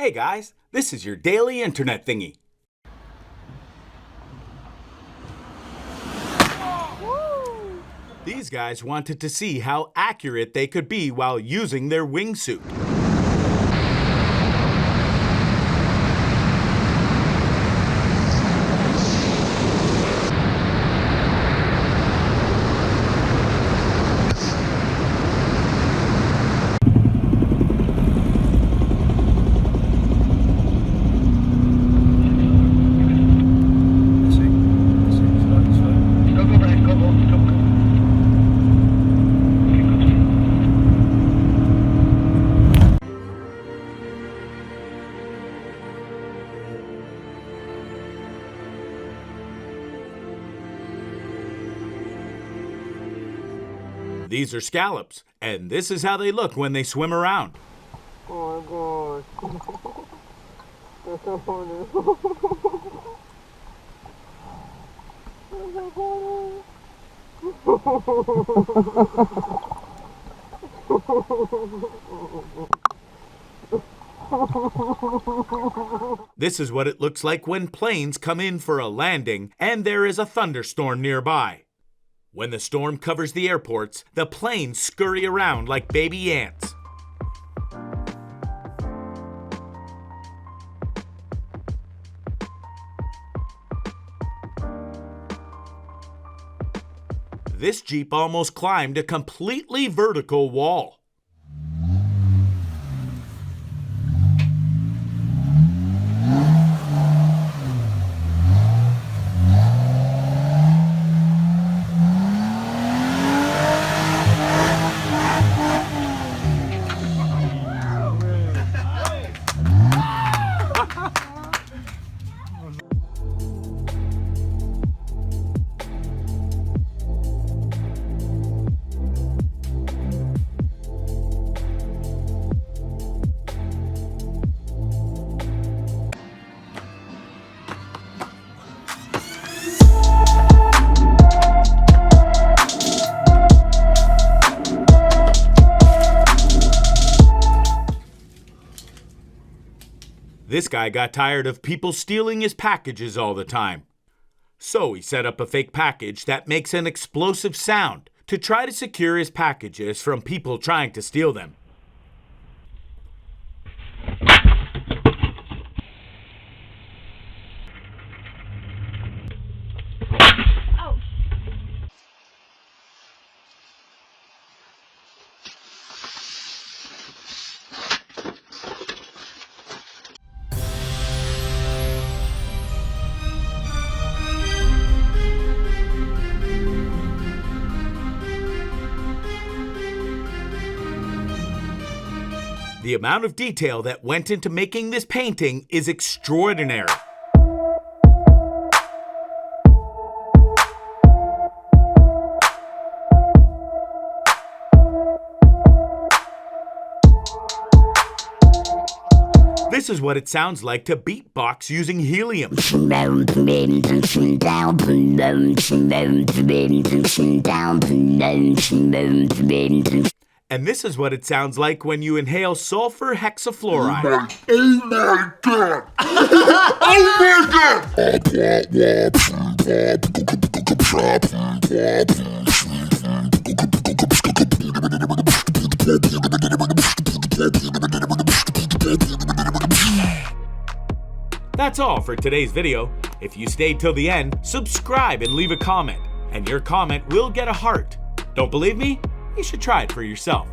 Hey guys, this is your daily internet thingy. These guys wanted to see how accurate they could be while using their wingsuit. These are scallops, and this is how they look when they swim around. Oh my god. That's so funny. This is what it looks like when planes come in for a landing and there is a thunderstorm nearby. When the storm covers the airports, the planes scurry around like baby ants. This Jeep almost climbed a completely vertical wall. This guy got tired of people stealing his packages all the time. So he set up a fake package that makes an explosive sound to try to secure his packages from people trying to steal them. The amount of detail that went into making this painting is extraordinary. This is what it sounds like to beatbox using helium. And this is what it sounds like when you inhale sulfur hexafluoride. Oh my god! Oh my god! That's all for today's video. If you stayed till the end, subscribe and leave a comment. And your comment will get a heart. Don't believe me? You should try it for yourself.